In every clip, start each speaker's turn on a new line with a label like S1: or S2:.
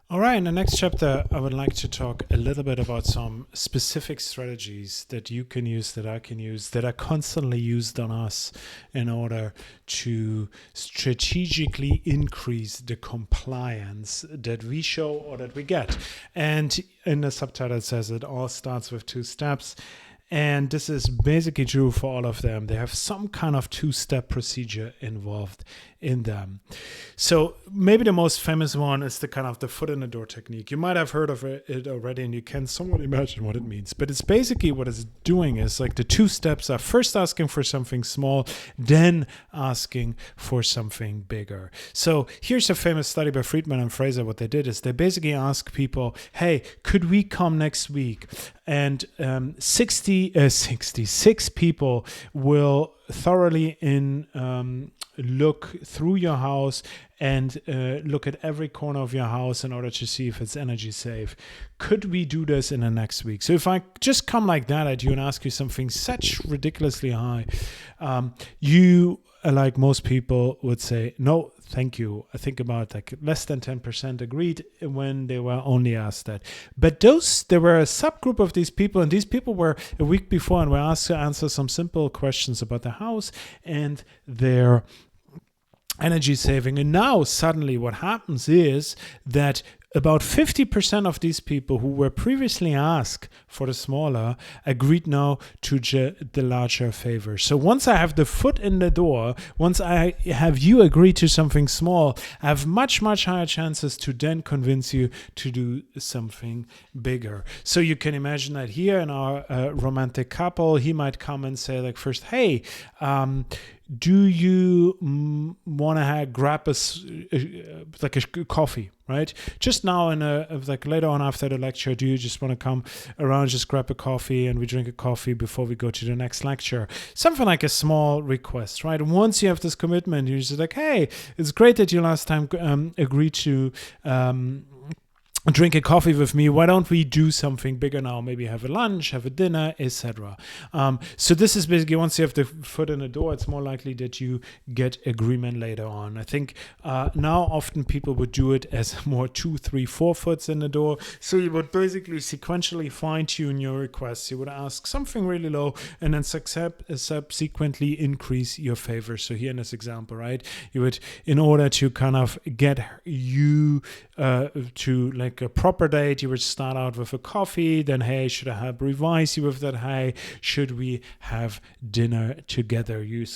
S1: All right, in the next chapter, I would like to talk a little bit about some specific strategies that you can use, that I can use, that are constantly used on us in order to strategically increase the compliance that we show or that we get. And in the subtitle, it says it all starts with 2 steps. And this is basically true for all of them. They have some kind of 2-step procedure involved in them. So maybe the most famous one is the kind of the foot in the door technique. You might have heard of it already, and you can somewhat imagine what it means. But it's basically what it's doing is like the 2 steps are first asking for something small, then asking for something bigger. So here's a famous study by Friedman and Fraser. What they did is they basically ask people, hey, could we come next week? And 66 people will thoroughly look through your house and look at every corner of your house in order to see if it's energy safe. Could we do this in the next week? So if I just come like that at you and ask you something such ridiculously high, you, like most people, would say, no, thank you. I think about like less than 10% agreed when they were only asked that. But there were a subgroup of these people, and these people were a week before and were asked to answer some simple questions about the house and their energy saving. And now suddenly what happens is that about 50% of these people who were previously asked for the smaller agreed now to the larger favor. So once I have the foot in the door, once I have you agree to something small, I have much, much higher chances to then convince you to do something bigger. So you can imagine that here in our romantic couple, he might come and say like first, hey, do you want to grab like a coffee, right? Just now like later on after the lecture, do you just want to come around, just grab a coffee and we drink a coffee before we go to the next lecture? Something like a small request, right? And once you have this commitment, you're just like, hey, it's great that you last time agreed to drink a coffee with me. Why don't we do something bigger now? Maybe have a lunch, have a dinner, etc. So this is basically once you have the foot in the door, it's more likely that you get agreement later on. I think now often people would do it as more 2, 3, 4 foots in the door. So you would basically sequentially fine tune your requests. You would ask something really low and then subsequently increase your favor. So here in this example, right, you would, in order to kind of get you to like a proper date, you would start out with a coffee, then hey, should I have revise you with that? Hey, should we have dinner together? You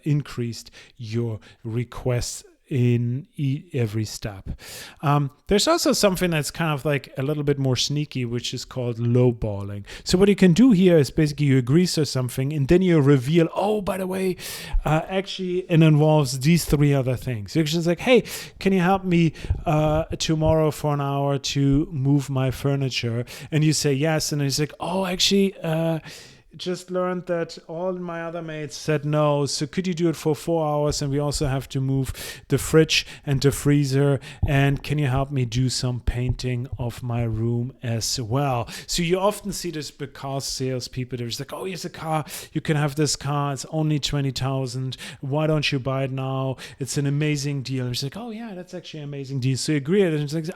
S1: increased your requests in every step. There's also something that's kind of like a little bit more sneaky, which is called lowballing. So what you can do here is basically you agree to something and then you reveal, oh, by the way, actually it involves these 3 other things. You're just like, hey, can you help me tomorrow for an hour to move my furniture? And you say yes, and it's like, oh, actually, just learned that all my other mates said no, so could you do it for 4 hours, and we also have to move the fridge and the freezer, and can you help me do some painting of my room as well? So you often see this because salespeople, they're just like, oh, here's a car, you can have this car, it's only 20,000, why don't you buy it now, it's an amazing deal. And it's like, oh yeah, that's actually an amazing deal. So you agree, and it's like,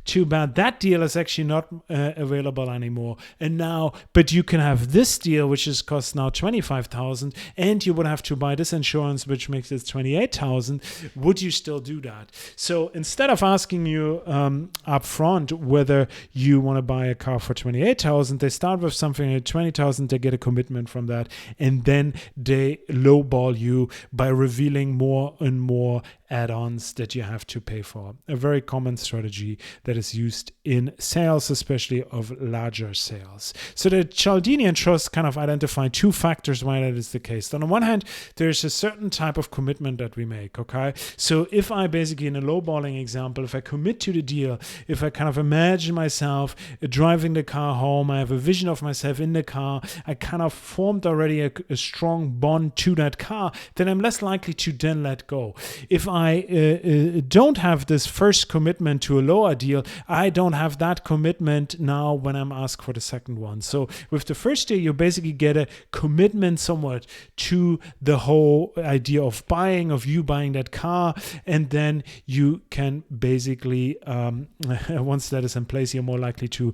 S1: too bad, that deal is actually not available anymore. And now, but you can have this deal, which is cost now 25,000, and you would have to buy this insurance, which makes it 28,000. Would you still do that? So instead of asking you up front whether you want to buy a car for 28,000, they start with something at 20,000. They get a commitment from that, and then they lowball you by revealing more and more add-ons that you have to pay for. A very common strategy that is used in sales, especially of larger sales. So the Chaldean trust kind of identified 2 factors why that is the case. On the one hand, there's a certain type of commitment that we make, okay? So if I basically, in a lowballing example, if I commit to the deal, if I kind of imagine myself driving the car home, I have a vision of myself in the car, I kind of formed already a strong bond to that car, then I'm less likely to then let go. If I don't have this first commitment to a lower deal, I don't don't have that commitment now when I'm asked for the second one. So with the first year, you basically get a commitment somewhat to the whole idea of you buying that car, and then you can basically once that is in place, you're more likely to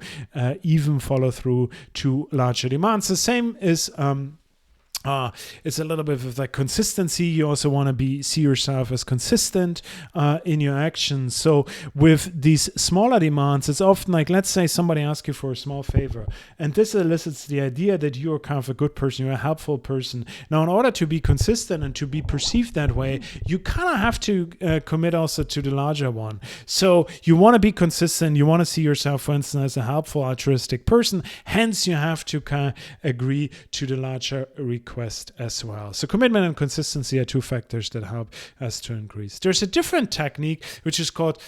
S1: even follow through to larger demands. The same is it's a little bit of like consistency. You also want to see yourself as consistent in your actions. So with these smaller demands, it's often like, let's say somebody asks you for a small favor, and this elicits the idea that you're kind of a good person, you're a helpful person. Now, in order to be consistent and to be perceived that way, you kind of have to commit also to the larger one. So you want to be consistent. You want to see yourself, for instance, as a helpful, altruistic person. Hence, you have to kind of agree to the larger request as well. So commitment and consistency are two factors that help us to increase. There's a different technique which is called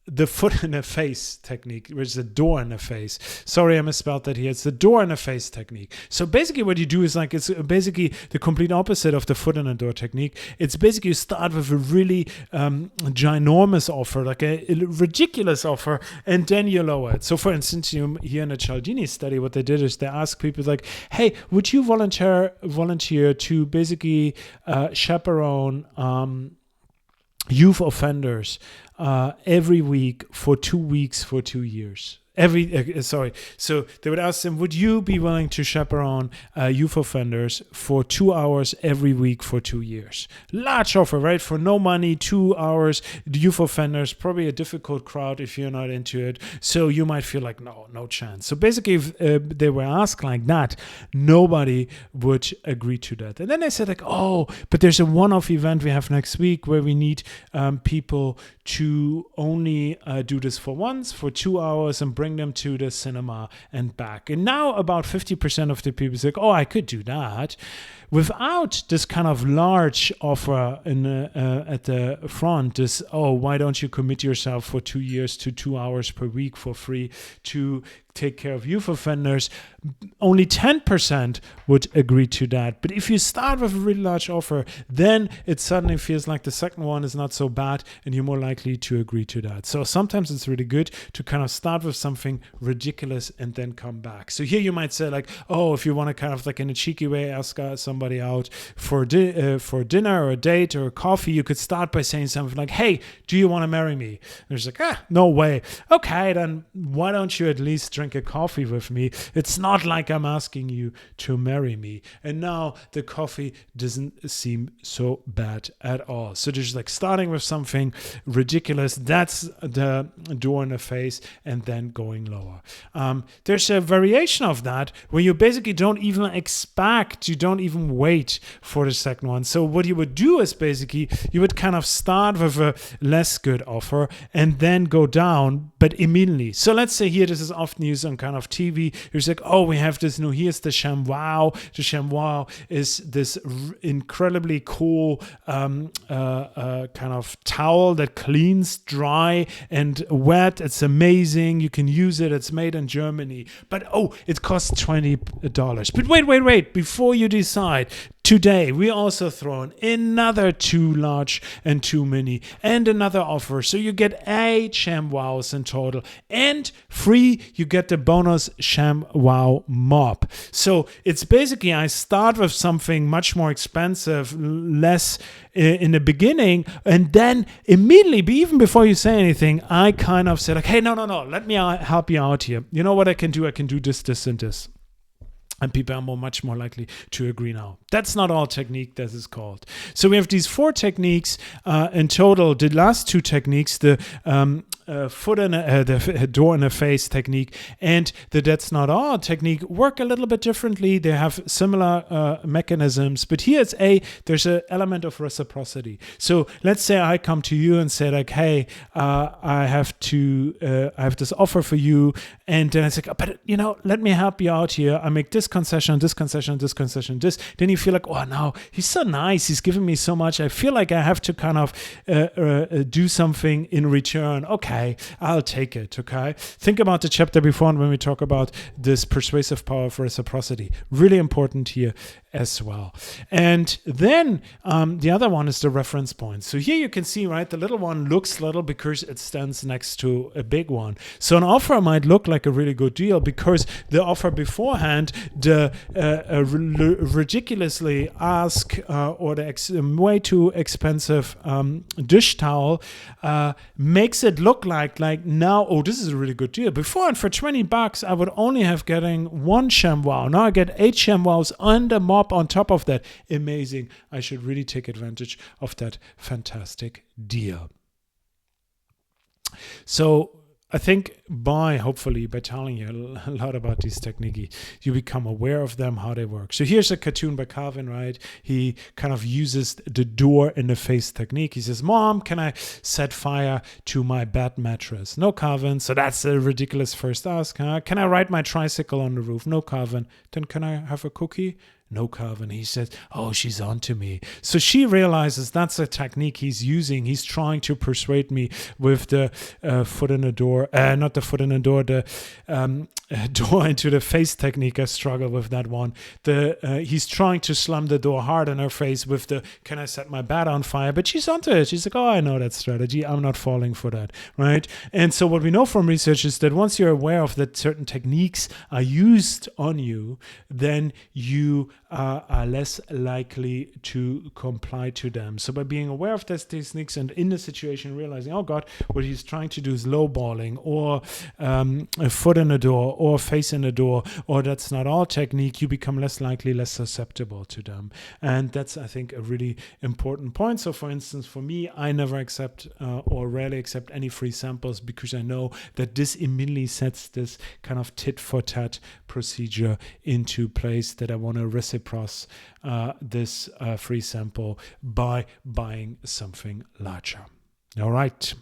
S1: the foot in the face technique, which is the door in the face. Sorry, I misspelled that here. It's the door in the face technique. So basically what you do is like, it's basically the complete opposite of the foot in the door technique. It's basically you start with a really ginormous offer, like a ridiculous offer, and then you lower it. So for instance, here in the Cialdini study, what they did is they asked people like, hey, would you volunteer to basically chaperone youth offenders every week for 2 weeks for 2 years? So they would ask them, would you be willing to chaperone youth offenders for 2 hours every week for 2 years? Large offer, right? For no money, 2 hours. The youth offenders, probably a difficult crowd if you're not into it. So you might feel like, no chance. So basically, if they were asked like that, nobody would agree to that. And then they said like, oh, but there's a one-off event we have next week where we need people to only do this for once, for 2 hours, and bring them to the cinema and back. And now about 50% of the people say, oh, I could do that. Without this kind of large offer at the front, this, oh, why don't you commit yourself for 2 years to 2 hours per week for free to take care of youth offenders, only 10% would agree to that. But if you start with a really large offer, then it suddenly feels like the second one is not so bad and you're more likely to agree to that. So sometimes it's really good to kind of start with something ridiculous and then come back. So here you might say like, oh, if you want to kind of like in a cheeky way ask somebody out for dinner or a date or a coffee, you could start by saying something like, hey, do you want to marry me? And there's like, no way. Okay, then why don't you at least drink a coffee with me? It's not like I'm asking you to marry me. And now the coffee doesn't seem so bad at all. So just like starting with something ridiculous, that's the door in the face, and then going lower. There's a variation of that where you basically don't even expect, you don't even wait for the second one. So what you would do is basically you would kind of start with a less good offer and then go down, but immediately. So let's say here, this is often used on kind of TV. You're like, oh, we have this new, here's the ShamWow. The ShamWow is this incredibly cool kind of towel that cleans dry and wet. It's amazing. You can use it. It's made in Germany. But oh, it costs $20. But wait. Before you decide, today, we also throw in another too large and too many and another offer. So you get 8 ShamWows in total, and free, you get the bonus ShamWow mop. So it's basically, I start with something much more expensive, less in the beginning, and then immediately, even before you say anything, I kind of say like, hey, no, let me help you out here. You know what I can do? I can do this, and this. And people are much more likely to agree now. That's not all technique, that is called. So we have these 4 techniques in total. The last 2 techniques, the the door in the face technique and the that's not all technique, work a little bit differently. They have similar mechanisms, but here there's an element of reciprocity. So let's say I come to you and say like, hey, I have this offer for you, and then I say, but let me help you out here. I make this concession, this concession, this concession, this. Then you feel like, oh no, he's so nice. He's giving me so much. I feel like I have to kind of do something in return. Okay. okay, I'll take it, okay? Think about the chapter before and when we talk about this persuasive power of reciprocity. Really important here as well. And then the other one is the reference point. So here you can see, right, the little one looks little because it stands next to a big one. So an offer might look like a really good deal because the offer beforehand, the ridiculously ask or the way too expensive dish towel makes it look like now, oh, this is a really good deal. Before, and for $20, I would only have getting one ShamWow. Now I get 8 ShamWows and a mop on top of that. Amazing. I should really take advantage of that fantastic deal. So I think hopefully by telling you a lot about these techniques, you become aware of them, how they work. So here's a cartoon by Calvin, right? He kind of uses the door in the face technique. He says, Mom, can I set fire to my bed mattress? No, Calvin. So that's a ridiculous first ask. Huh? Can I ride my tricycle on the roof? No, Calvin. Then can I have a cookie? No, Calvin. He says, oh, she's on to me. So she realizes that's a technique he's using. He's trying to persuade me with the foot in the door, not the foot in the door, the door into the face technique. I struggle with that one. He's trying to slam the door hard in her face with the, can I set my bed on fire? But she's onto it. She's like, oh, I know that strategy. I'm not falling for that, right? And so what we know from research is that once you're aware of that certain techniques are used on you, then you are less likely to comply to them. So by being aware of these techniques and in the situation realizing, oh God, what he's trying to do is lowballing or a foot in the door or face in the door, or that's not all technique, you become less likely, less susceptible to them. And that's, I think, a really important point. So for instance, for me, I never accept or rarely accept any free samples because I know that this immediately sets this kind of tit for tat procedure into place that I want to reciprocate this free sample by buying something larger. All right.